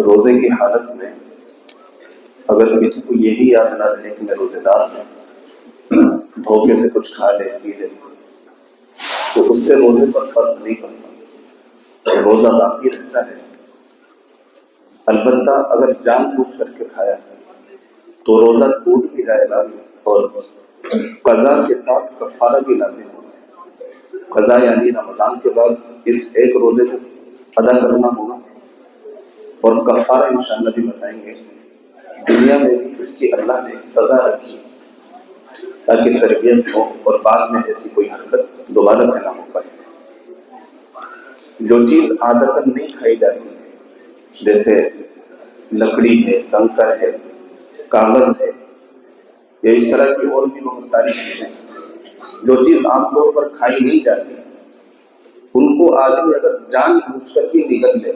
روزے کی حالت میں اگر کسی کو یہی یاد نہ رہے کہ میں روزے دار ہوں، دھوکے سے کچھ کھا لے پی لے، تو اس سے روزے پر فرق نہیں پڑتا، روزہ باقی رہتا ہے۔ البتہ اگر جان بوجھ کر کے کھایا تو روزہ ٹوٹ بھی جائے گا اور قضا کے ساتھ کفارہ بھی لازم ہوگا۔ قضا یعنی رمضان کے بعد اس ایک روزے کو ادا کرنا ہوگا، اور کفارہ انشاءاللہ بھی بتائیں گے۔ دنیا میں بھی اس کی اللہ نے سزا رکھی تاکہ تربیت ہو اور بعد میں ایسی کوئی حرکت دوبارہ سے نہ ہو پائے۔ جو چیز عادتاً نہیں کھائی جاتی جیسے لکڑی ہے، کنکر ہے، کاغذ ہے، یا اس طرح کی اور بھی بہت ساری چیزیں جو چیز عام طور پر کھائی نہیں جاتی، ان کو آدمی اگر جان بوجھ کر کے نگل لے،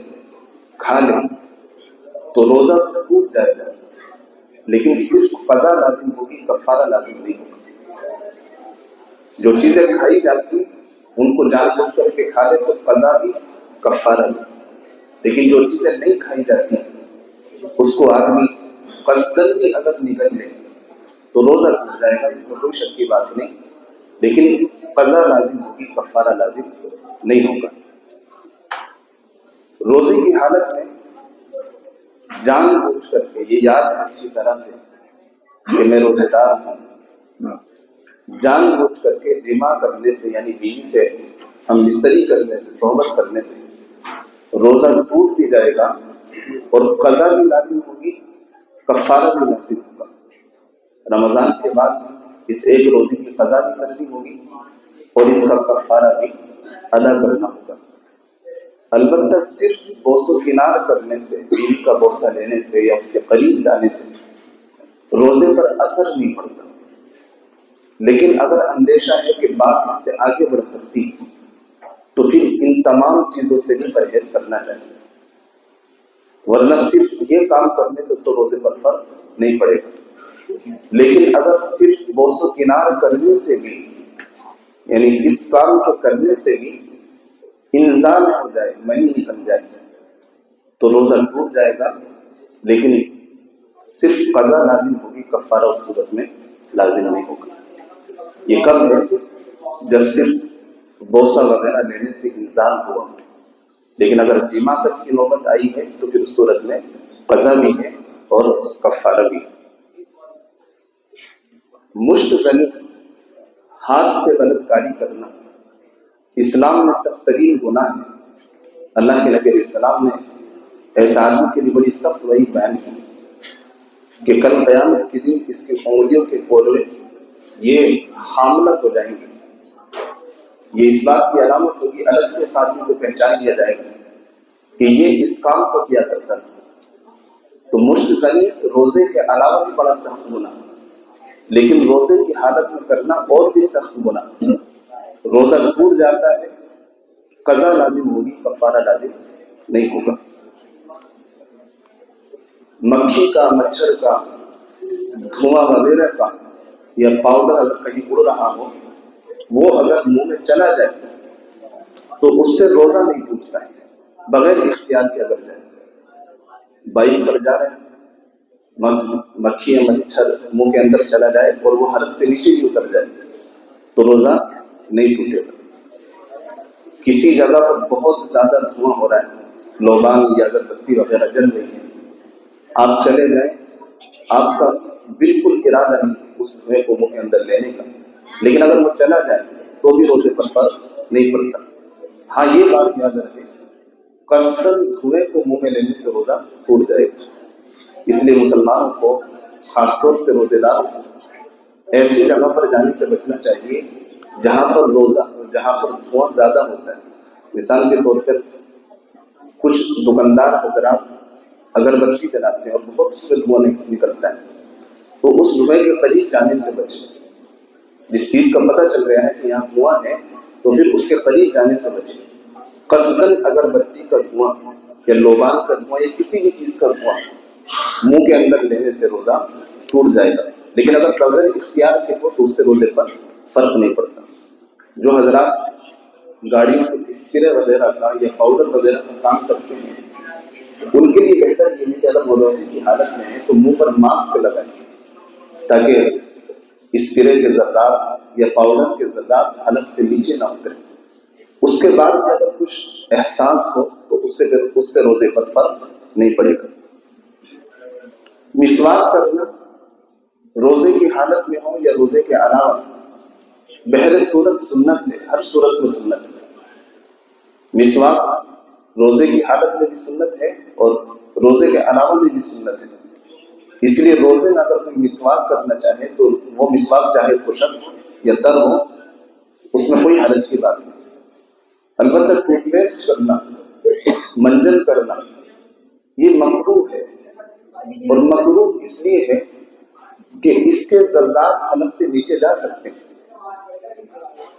کھا لے، تو روزہ ٹوٹ جائے گا، لیکن صرف قضا لازم ہوگی، کفارہ لازم نہیں ہوگا۔ جو چیزیں کھائی جاتی ان کو جان بوجھ کر کے کھا لے تو قضا بھی کفارہ بھی، لیکن جو چیزیں نہیں کھائی جاتی اس کو آدمی قصدن بھی اگر نگل لے تو روزہ ٹوٹ جائے گا، اس میں کوئی شک کی بات نہیں، لیکن قضا لازم ہوگی، کفارہ لازم نہیں ہوگا۔ روزے کی حالت میں جان بوجھ کر کے یہ یاد اچھی طرح سے کہ میں روزے دار ہوں، جان بوجھ کر کے جمع کرنے سے یعنی بیوی سے ہم بستری کرنے سے، صحبت کرنے سے روزہ ٹوٹ بھی جائے گا اور قضا بھی لازم ہوگی، کفارہ بھی لازم ہوگا۔ رمضان کے بعد اس ایک روزے کی قضا بھی کرنی ہوگی اور اس کا کفارہ بھی ادا کرنا ہوگا۔ البتہ صرف بوس و کنار کرنے سے، بیوی کا بوسہ لینے سے یا اس کے قریب جانے سے روزے پر اثر نہیں پڑتا، لیکن اگر اندیشہ ہے کہ بات اس سے آگے بڑھ سکتی تو پھر ان تمام چیزوں سے بھی پرہیز کرنا چاہیے، ورنہ صرف یہ کام کرنے سے تو روزے پر فرق نہیں پڑے گا۔ لیکن اگر صرف بوس و کنار کرنے سے بھی، یعنی اس کام کو کرنے سے بھی انزال ہو جائے، منی نکل جائے، تو روزہ ٹوٹ جائے گا، لیکن صرف قضا لازم ہوگی، کفارہ اس صورت میں لازم نہیں ہوگا۔ یہ کب ہے؟ جب صرف بوسہ وغیرہ لینے سے انزال ہوا، لیکن اگر جمع تک کی نوبت آئی ہے تو پھر اس صورت میں قضا بھی ہے اور کفارہ بھی ہے۔ مشت زنی، ہاتھ سے غلط کاری کرنا اسلام میں سخت ترین گناہ ہے۔ اللہ کے نبی علیہ السلام نے ایسے آدمی کے لیے بڑی سخت وعید بیان کی کہ کل قیامت کے دن اس کی انگلیوں کے پولے یہ حاملہ ہو جائیں گے، یہ اس بات کی علامت ہوگی، الگ سے اس آدمی کو پہچان لیا جائے گا کہ یہ اس کام کو کیا کرتا تھا۔ تو مشت زنی روزے کے علاوہ بھی بڑا سخت گناہ، لیکن روزے کی حالت میں کرنا اور بھی سخت گناہ۔ روزہ ٹوٹ جاتا ہے، قضا لازم ہوگی، کفارہ لازم نہیں ہوگا۔ مکھی کا، مچھر کا، دھواں وغیرہ کا یا پاؤڈر اگر کہیں اڑ رہا ہو، وہ اگر منہ میں چلا جائے تو اس سے روزہ نہیں ٹوٹتا ہے، بغیر اختیار کے اگر جائے۔ بائک پر جا رہے ہیں، مکھی یا مچھر منہ کے اندر چلا جائے اور وہ حلق سے نیچے بھی اتر جائے تو روزہ نہیں ٹوٹے گا۔ کسی جگہ پر بہت زیادہ دھواں ہو رہا ہے، لوبان یا اگر بتی وغیرہ جل رہی ہے، آپ چلے جائیں، آپ کا بالکل ارادہ نہیں اس دھویں کو منہ کے اندر لینے کا، لیکن اگر وہ چلا جائے تو بھی روزے پر فرق نہیں پڑتا۔ ہاں یہ بات یاد رکھیں، قصداً دھویں کو منہ میں لینے سے روزہ ٹوٹ جائے گا۔ اس لیے مسلمانوں کو خاص طور سے روزے دار ایسی جگہ پر جانے سے بچنا چاہیے جہاں پر دھواں زیادہ ہوتا ہے۔ مثال کے طور پر کچھ دکاندار حضرات اگر بتی جلاتے ہیں اور بہت اس سے دھواں نکلتا ہے تو اس دھویں کے قریب جانے سے بچیں۔ جس چیز کا پتہ چل رہا ہے کہ یہاں دھواں ہے تو پھر اس کے قریب جانے سے بچیں۔ قصداً اگر بتی کا دھواں یا لوبان کا دھواں یا کسی بھی چیز کا دھواں منہ کے اندر لینے سے روزہ ٹوٹ جائے گا، لیکن اگر بغیر اختیار کے ہو تو اس سے روزے پر فرق نہیں پڑتا۔ جو حضرات گاڑیوں کے اسپرے وغیرہ کا یا پاؤڈر وغیرہ کا کام کرتے ہیں ان کے لیے بہتر یہ ہے کہ اگر وہ روزے کی حالت میں ہے تو منہ پر ماسک لگائیں تاکہ اسپرے کے ذرات یا پاؤڈر کے ذرات حلق سے نیچے نہ اترے. اس کے بعد اگر کچھ احساس ہو تو اس سے روزے پر فرق نہیں پڑے گا. مسواک کرنا روزے کی حالت میں ہو یا روزے کے علاوہ بہر صورت سنت ہے، ہر صورت میں سنت ہے. مسواک روزے کی حالت میں بھی سنت ہے اور روزے کے علاوہ میں بھی سنت ہے. اس لیے روزے میں اگر کوئی مسواک کرنا چاہے تو وہ مسواک چاہے خشک یا تر ہو، اس میں کوئی حرج کی بات نہیں. البتہ ٹوتھ پیسٹ کرنا، منجن کرنا یہ مکروہ ہے، اور مکروہ اس لیے ہے کہ اس کے ذرات حلق سے نیچے جا سکتے ہیں.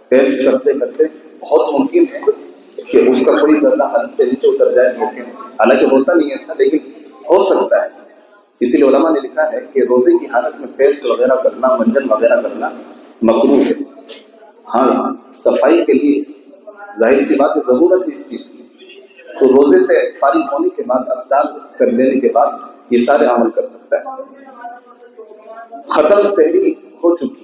پیسٹ کرتے کرتے بہت ممکن ہے کہ اس کا کوئی ذرہ حلق سے نیچے اتر جائے، ممکن ہے، حالانکہ ہوتا نہیں ایسا لیکن ہو سکتا ہے. اسی لیے علماء نے لکھا ہے کہ روزے کی حالت میں پیسٹ وغیرہ کرنا، منجن وغیرہ کرنا مکروہ ہے. ہاں صفائی کے لیے ظاہر سی بات ہے ضرورت ہے اس چیز کی، تو روزے سے فارغ ہونے کے بعد افطار کر لینے کے بعد یہ سارے عمل کر سکتا ہے. ختم سحری ہو چکی،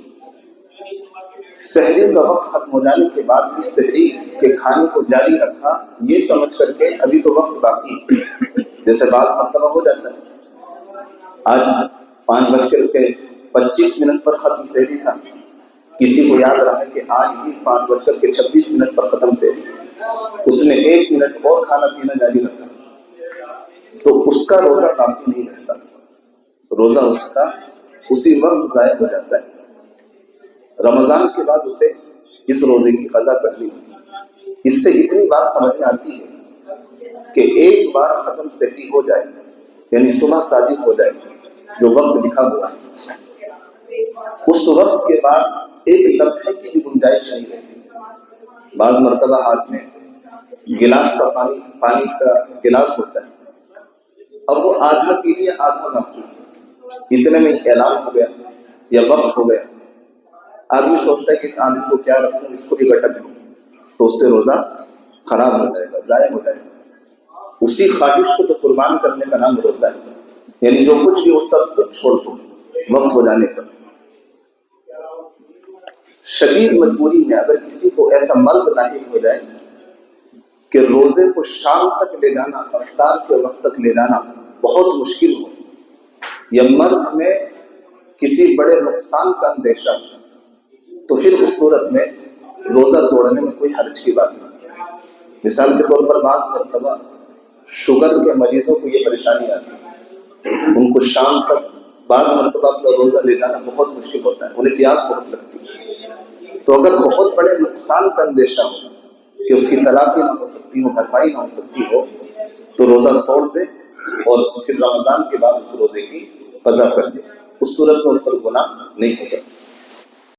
سحری کا وقت ختم ہو جانے کے بعد بھی سحری کے کھانے کو جاری رکھا، یہ سمجھ کر کے ابھی تو وقت باقی ہے. جیسے بعض مرتبہ ہو جاتا ہے آج 5:25 پر ختم سحری تھا، کسی کو یاد رہا کہ آج بھی 5:26 پر ختم سحری، اس نے 1 منٹ اور کھانا پینا جاری رکھا تو اس کا روزہ باقی نہیں رہتا، روزہ اس کا اسی وقت ضائع ہو جاتا ہے. رمضان کے بعد اسے اس روزے کی قضا کرنی ہوگی. اس سے اتنی بات سمجھ میں آتی ہے کہ ایک بار ختم سحری ہو جائے، یعنی صبح صادق ہو جائے جو وقت لکھا ہوا ہے، اس وقت کے بعد ایک لمحے کی بھی گنجائش نہیں رہتی. بعض مرتبہ ہاتھ میں گلاس کا پانی کا گلاس ہوتا ہے، اب وہ آدھا پی لیا آدھا باقی، اتنے میں اعلان ہو گیا یا وقت ہو گیا. آدمی سوچتا ہے کہ اس آدمی کو کیا رکھوں، اس کو بھی گٹک لوں، تو اس سے روزہ خراب ہو جائے گا، ضائع ہو جائے گا. اسی خواہش کو تو قربان کرنے کا نام روزہ ہے، یعنی جو کچھ بھی وہ سب کچھ چھوڑ دو وقت ہو جانے پر. شدید مجبوری میں اگر کسی کو ایسا مرض لاحق ہو جائے کہ روزے کو شام تک لے جانا، افطار کے وقت تک لے جانا بہت مشکل ہو، یا مرض میں کسی بڑے نقصان کا اندیشہ، تو پھر اس صورت میں روزہ توڑنے میں کوئی حرج کی بات نہیں. مثال کے طور پر بعض مرتبہ شوگر کے مریضوں کو یہ پریشانی آتی ہے، ان کو شام تک بعض مرتبہ اپنا روزہ لے جانا بہت مشکل ہوتا ہے، انہیں پیاس بہت لگتی ہے. تو اگر بہت بڑے نقصان کا اندیشہ ہو کہ اس کی تلافی نہ ہو سکتی ہو، بھرپائی نہ ہو سکتی ہو، تو روزہ توڑ دے اور پھر رمضان کے بعد اس روزے کی قضا کر دے. اس صورت میں اس پر گناہ نہیں ہوگا.